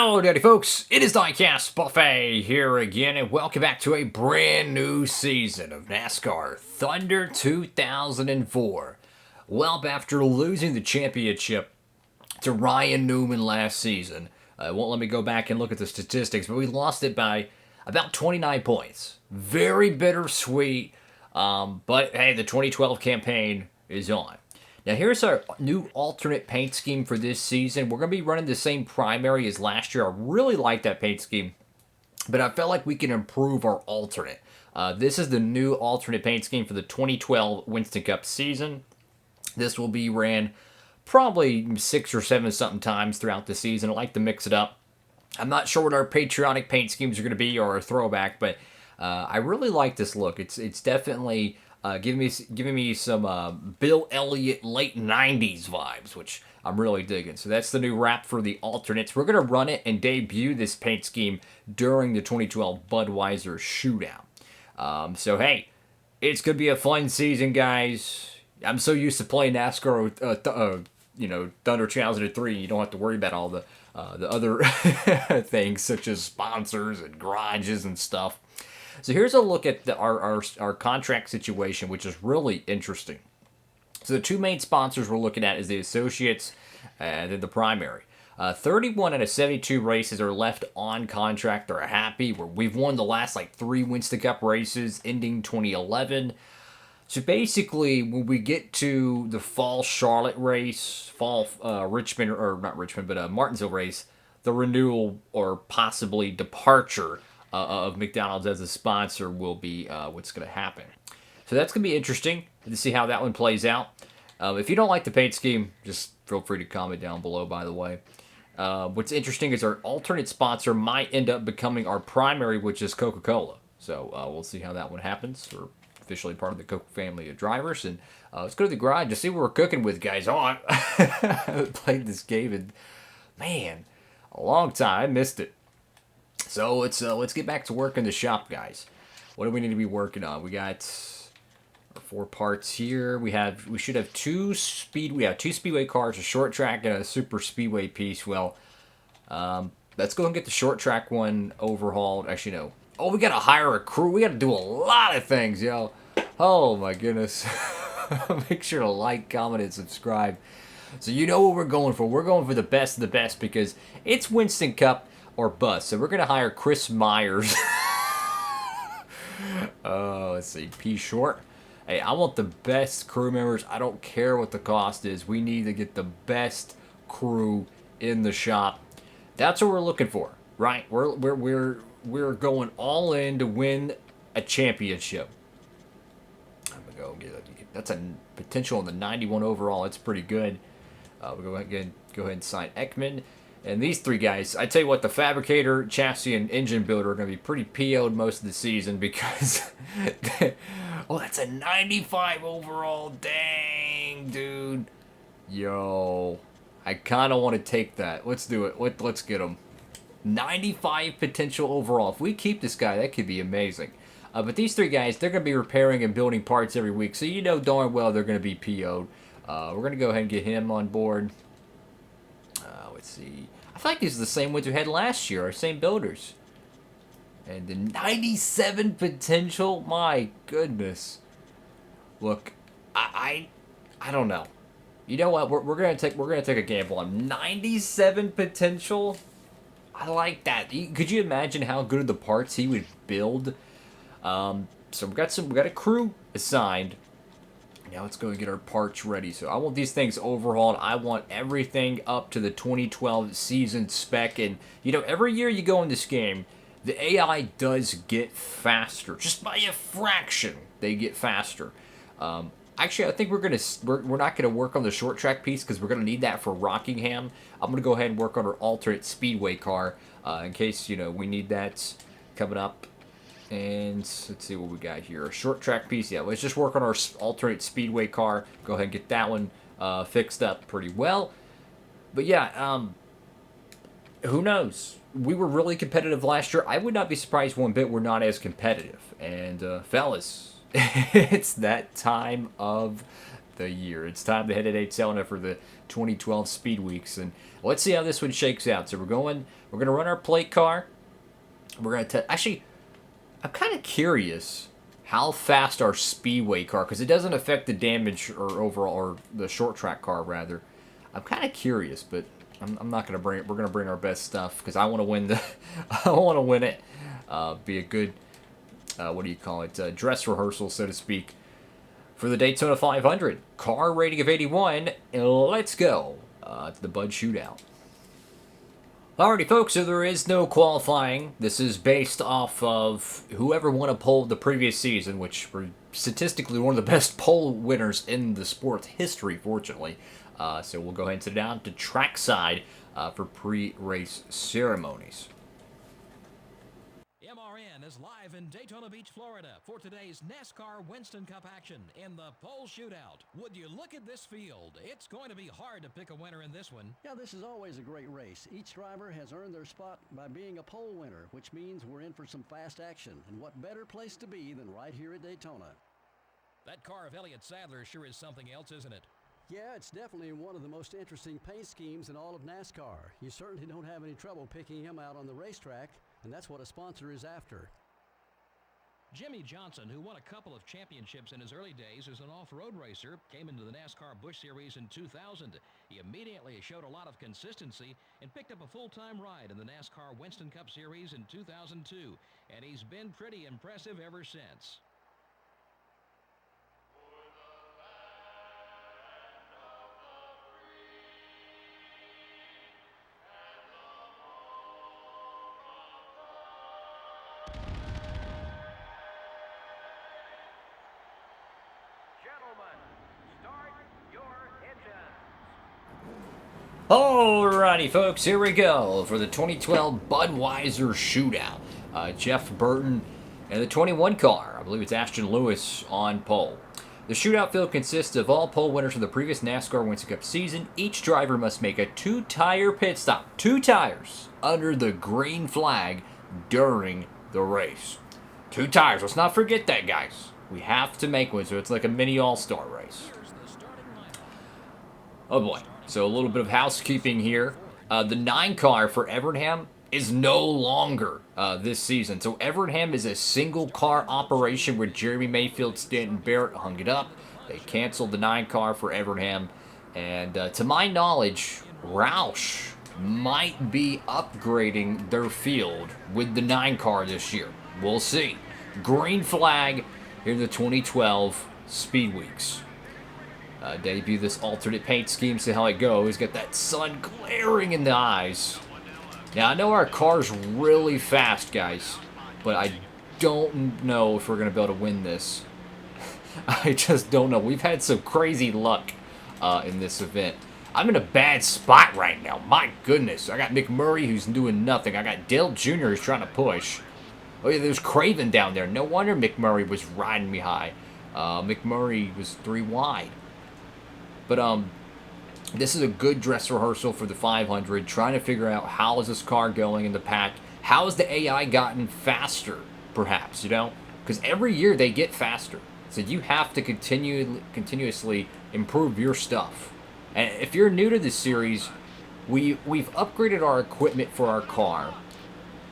Howdy folks, it is Diecastbuffet here again, and welcome back to a brand new season of NASCAR Thunder 2004. Well, after losing the championship to Ryan Newman last season, it won't let me go back and look at the statistics, but we lost it by about 29 points. Very bittersweet, but hey, the 2012 campaign is on. Now here's our new alternate paint scheme for this season. We're going to be running the same primary as last year. I really like that paint scheme, but I felt like we can improve our alternate. This is the new alternate paint scheme for the 2012 Winston Cup season. This will be ran probably 6 or 7 something times throughout the season. I like to mix it up. I'm not sure what our patriotic paint schemes are going to be or a throwback, but I really like this look. It's definitely giving me some Bill Elliott late 90s vibes, which I'm really digging. So that's the new wrap for the alternates. We're going to run it and debut this paint scheme during the 2012 Budweiser Shootout. So hey, it's going to be a fun season, guys. I'm so used to playing NASCAR with, Thunder 2003. You don't have to worry about all the other things such as sponsors and garages and stuff. So here's a look at our contract situation, which is really interesting. So the two main sponsors we're looking at is the Associates and then the primary. 31 out of 72 races are left on contract. They're happy. We've won the last 3 Winston Cup races ending 2011. So basically, when we get to the fall Charlotte race, fall Richmond, or not Richmond, but Martinsville race, the renewal or possibly departure of McDonald's as a sponsor will be what's going to happen. So that's going to be interesting to see how that one plays out. If you don't like the paint scheme, just feel free to comment down below, by the way. What's interesting is our alternate sponsor might end up becoming our primary, which is Coca-Cola. So we'll see how that one happens. We're officially part of the Coke family of drivers. And let's go to the garage to see what we're cooking with, guys. Oh, I haven't played this game in, man, a long time. I missed it. So let's get back to work in the shop, guys. What do we need to be working on? We got our 4 parts here. We should have two speedway cars, a short track, and a super speedway piece. Well, let's go and get the short track one overhauled. Actually, no. Oh, we gotta hire a crew. We gotta do a lot of things, yo. Oh my goodness. Make sure to like, comment, and subscribe. So you know what we're going for. We're going for the best of the best because it's Winston Cup or bust. So we're going to hire Chris Myers. Let's see. P. Short. Hey, I want the best crew members. I don't care what the cost is. We need to get the best crew in the shop. That's what we're looking for, right? We're going all in to win a championship. I'm going to go get that's a potential in the 91 overall. It's pretty good. We'll go ahead and sign Ekman. And these 3 guys, I tell you what, the fabricator, chassis, and engine builder are going to be pretty PO'd most of the season because... oh, that's a 95 overall. Dang, dude. Yo. I kind of want to take that. Let's do it. Let's get him. 95 potential overall. If we keep this guy, that could be amazing. But these 3 guys, they're going to be repairing and building parts every week. So you know darn well they're going to be PO'd. We're going to go ahead and get him on board. Let's see. I feel like these are the same ones we had last year, our same builders. And the 97 potential, my goodness. Look, I don't know. You know what? We're gonna take a gamble on 97 potential. I like that. Could you imagine how good of the parts he would build? So we got a crew assigned. Now let's go and get our parts ready. So I want these things overhauled. I want everything up to the 2012 season spec. And, every year you go in this game, the AI does get faster. Just by a fraction, they get faster. Actually, I think we're not gonna work on the short track piece because we're gonna need that for Rockingham. I'm gonna go ahead and work on our alternate speedway car in case we need that coming up. And let's see what we got here. A short track piece. Yeah, let's just work on our alternate speedway car. Go ahead and get that one fixed up pretty well. But yeah, who knows? We were really competitive last year. I would not be surprised one bit we're not as competitive. And fellas, it's that time of the year. It's time to head to Daytona for the 2012 Speed Weeks, and let's see how this one shakes out. So we're gonna run our plate car. We're gonna actually, I'm kind of curious how fast our speedway car, because it doesn't affect the damage or overall, or the short track car rather. I'm kind of curious, but I'm not gonna bring it. We're gonna bring our best stuff because I want to win the. I want to win it. Be a good, what do you call it? Dress rehearsal, so to speak, for the Daytona 500. Car rating of 81. And let's go to the Bud Shootout. Alrighty, folks, so there is no qualifying. This is based off of whoever won a pole the previous season, which were statistically one of the best pole winners in the sport's history, fortunately. So we'll go ahead and sit down to trackside for pre-race ceremonies. MRN is live in Daytona Beach, Florida for today's NASCAR Winston Cup action in the pole shootout. Would you look at this field? It's going to be hard to pick a winner in this one. Yeah, this is always a great race. Each driver has earned their spot by being a pole winner, which means we're in for some fast action. And what better place to be than right here at Daytona? That car of Elliott Sadler sure is something else, isn't it? Yeah, it's definitely one of the most interesting paint schemes in all of NASCAR. You certainly don't have any trouble picking him out on the racetrack, and that's what a sponsor is after. Jimmy Johnson, who won a couple of championships in his early days as an off-road racer, came into the NASCAR Busch Series in 2000. He immediately showed a lot of consistency and picked up a full-time ride in the NASCAR Winston Cup Series in 2002, and he's been pretty impressive ever since. Alrighty, folks, here we go for the 2012 Budweiser Shootout. Jeff Burton and the 21 car. I believe it's Ashton Lewis on pole. The shootout field consists of all pole winners from the previous NASCAR Winston Cup season. Each driver must make a 2-tire pit stop, 2 tires, under the green flag during the race. 2 tires. Let's not forget that, guys. We have to make one, so it's like a mini all-star race. Oh boy. So a little bit of housekeeping here. The 9 car for Evernham is no longer this season. So Evernham is a single car operation where Jeremy Mayfield, Stanton Barrett hung it up. They canceled the 9 car for Evernham. And to my knowledge, Roush might be upgrading their field with the 9 car this year. We'll see. Green flag in the 2012 Speed Weeks. Debut this alternate paint scheme, see how it goes. Got that sun glaring in the eyes. Now, I know our car's really fast, guys, but I don't know if we're going to be able to win this. I just don't know. We've had some crazy luck in this event. I'm in a bad spot right now. My goodness. I got McMurray who's doing nothing. I got Dale Jr. who's trying to push. Oh, yeah, there's Craven down there. No wonder McMurray was riding me high. McMurray was 3 wide. But this is a good dress rehearsal for the 500, trying to figure out how is this car going in the pack. How has the AI gotten faster, perhaps, you know? Because every year they get faster. So you have to continuously improve your stuff. And if you're new to this series, we've upgraded our equipment for our car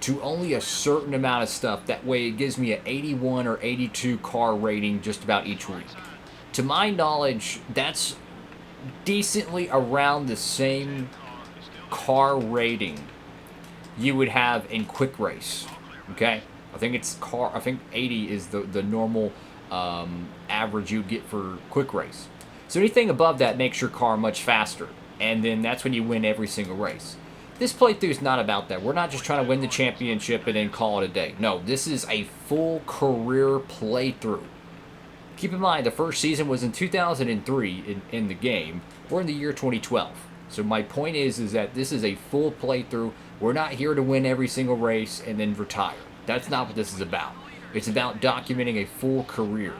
to only a certain amount of stuff. That way it gives me an 81 or 82 car rating just about each week. To my knowledge, that's decently around the same car rating you would have in quick race. Okay, I think 80 is the normal average you'd get for quick race. So anything above that makes your car much faster, and then that's when you win every single race. This playthrough is not about that. We're not just trying to win the championship and then call it a day. No, this is a full career playthrough. Keep in mind, the first season was in 2003 in the game. We're in the year 2012. So my point is that this is a full playthrough. We're not here to win every single race and then retire. That's not what this is about. It's about documenting a full career.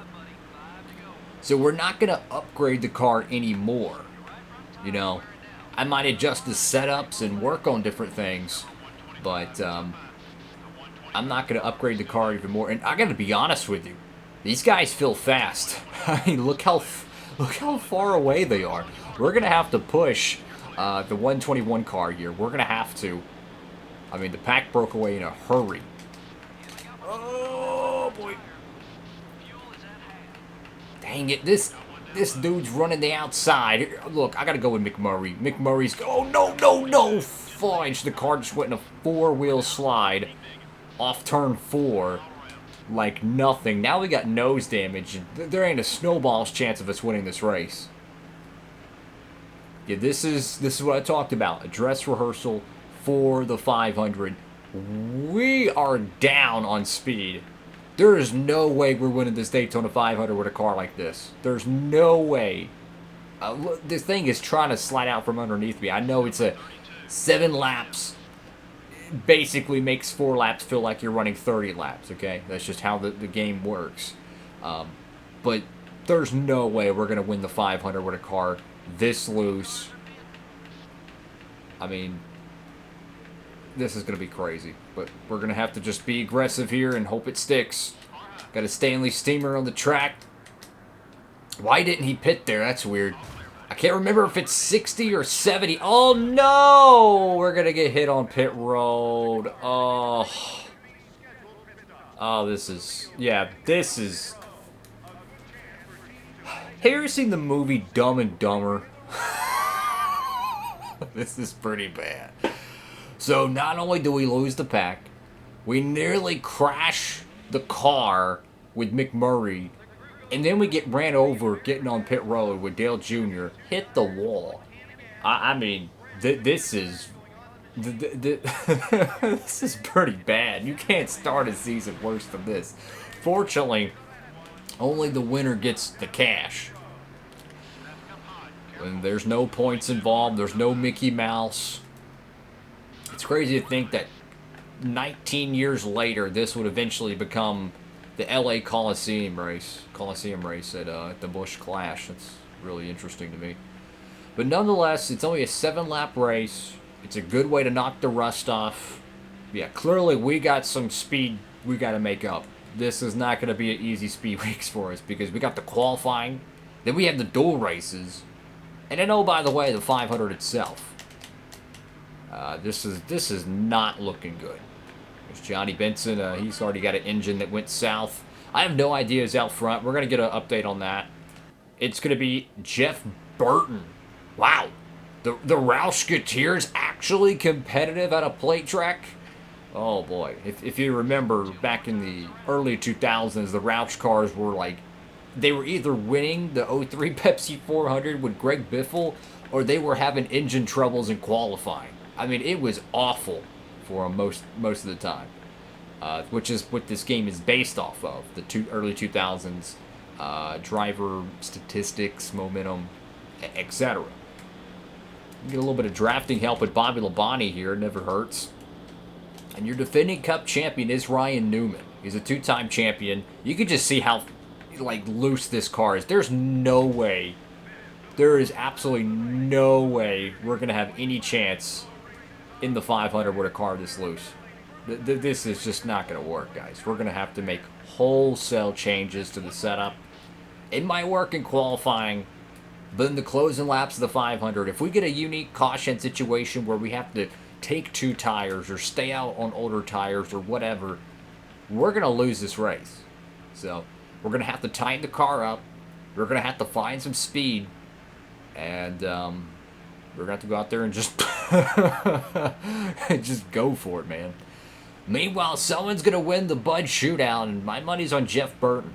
So we're not going to upgrade the car anymore. You know, I might adjust the setups and work on different things, but I'm not going to upgrade the car even more. And I got to be honest with you. These guys feel fast. I mean, look how Look how far away they are. We're going to have to push the 121 car here. We're going to have to. I mean, the pack broke away in a hurry. Oh, boy. Dang it. This dude's running the outside. Look, I got to go with McMurray. McMurray's... Oh, no, no, no. Fudge. The car just went in a four-wheel slide off turn 4. Like nothing. Now we got nose damage. There ain't a snowball's chance of us winning this race. Yeah, this is what I talked about. A dress rehearsal for the 500. We are down on speed. There is no way we're winning this Daytona 500 with a car like this. There's no way. This thing is trying to slide out from underneath me. I know it's a 7 laps. Basically makes 4 laps feel like you're running 30 laps, okay? That's just how the game works. But there's no way we're going to win the 500 with a car this loose. I mean, this is going to be crazy. But we're going to have to just be aggressive here and hope it sticks. Got a Stanley Steamer on the track. Why didn't he pit there? That's weird. I can't remember if it's 60 or 70. Oh, no! We're going to get hit on pit road. Oh. Oh, this is... Yeah, this is... Have you ever seen the movie Dumb and Dumber? This is pretty bad. So, not only do we lose the pack, we nearly crash the car with McMurray. And then we get ran over getting on pit road with Dale Jr. Hit the wall. I mean, this is... this is pretty bad. You can't start a season worse than this. Fortunately, only the winner gets the cash. And there's no points involved. There's no Mickey Mouse. It's crazy to think that 19 years later, this would eventually become the LA Coliseum race at the Busch Clash. That's really interesting to me. But nonetheless, it's only a 7-lap race. It's a good way to knock the rust off. Yeah, clearly we got some speed we got to make up. This is not going to be an easy speed weeks for us because we got the qualifying, then we have the dual races, and then, oh, by the way, the 500 itself. This is not looking good. There's Johnny Benson. He's already got an engine that went south. I have no ideas out front. We're going to get an update on that. It's going to be Jeff Burton. Wow. The Roushketeers actually competitive at a plate track? Oh, boy. If you remember, back in the early 2000s, the Roush cars were like... They were either winning the 03 Pepsi 400 with Greg Biffle, or they were having engine troubles in qualifying. I mean, it was awful for them most of the time, which is what this game is based off of, the early 2000s driver statistics, momentum, etc. Get a little bit of drafting help with Bobby Labonte here, never hurts. And your defending Cup champion is Ryan Newman. He's a 2-time champion. You can just see how like loose this car is. There's no way, there is absolutely no way we're going to have any chance in the 500 with a car this loose. This is just not going to work, guys. We're going to have to make wholesale changes to the setup. It might work in qualifying, but in the closing laps of the 500, if we get a unique caution situation where we have to take 2 tires or stay out on older tires or whatever, we're going to lose this race. So we're going to have to tighten the car up. We're going to have to find some speed. And we're going to have to go out there and just just go for it, man. Meanwhile, someone's going to win the Bud Shootout, and my money's on Jeff Burton.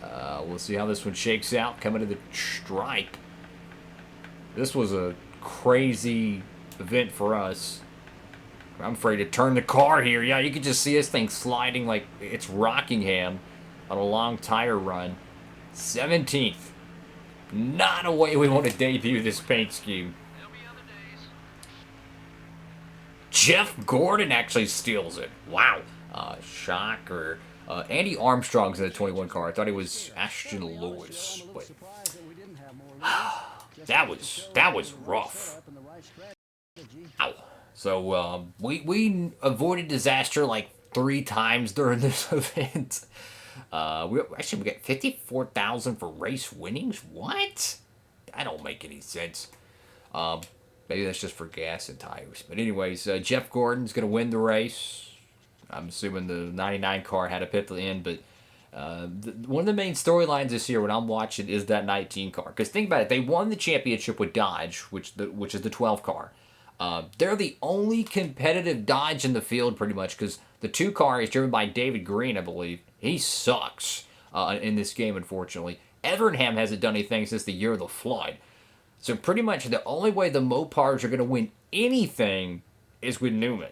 We'll see how this one shakes out coming to the stripe. This was a crazy event for us. I'm afraid to turn the car here. Yeah, you can just see this thing sliding like it's Rockingham on a long tire run. 17th. Not a way we want to debut this paint scheme. Jeff Gordon actually steals it. Wow. Shocker. Andy Armstrong's in the 21 car. I thought he was Ashton Lewis. But that was rough. Ow. So we avoided disaster like 3 times during this event. We get 54,000 for race winnings. What? That don't make any sense. Maybe that's just for gas and tires. But anyways, Jeff Gordon's gonna win the race. I'm assuming the 99 car had a pit at the end, but one of the main storylines this year when I'm watching is that 19 car. Because think about it, they won the championship with Dodge, which is the 12 car. They're the only competitive Dodge in the field, pretty much, because the 2 car is driven by David Green, I believe. He sucks in this game, unfortunately. Evernham hasn't done anything since the year of the flood. So pretty much the only way the Mopars are going to win anything is with Newman,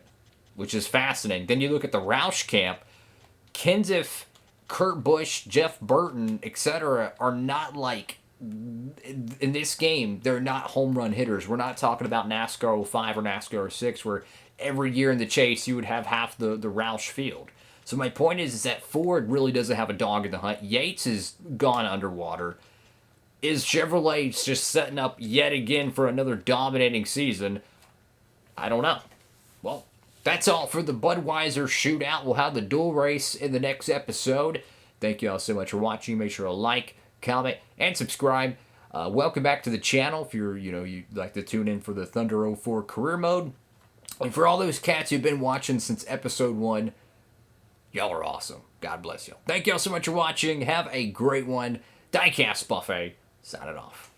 which is fascinating. Then you look at the Roush camp, Kenseth, Kurt Busch, Jeff Burton, etc. are not like, in this game, they're not home run hitters. We're not talking about NASCAR 05 or NASCAR 06 where every year in the chase you would have half the Roush field. So my point is that Ford really doesn't have a dog in the hunt. Yates is gone underwater. Is Chevrolet just setting up yet again for another dominating season? I don't know. Well, that's all for the Budweiser Shootout. We'll have the dual race in the next episode. Thank you all so much for watching. Make sure to like, comment, and subscribe. Welcome back to the channel if you'd like to tune in for the Thunder 04 career mode. And for all those cats who've been watching since episode 1, y'all are awesome. God bless y'all. Thank y'all so much for watching. Have a great one. Diecastbuffet signing off.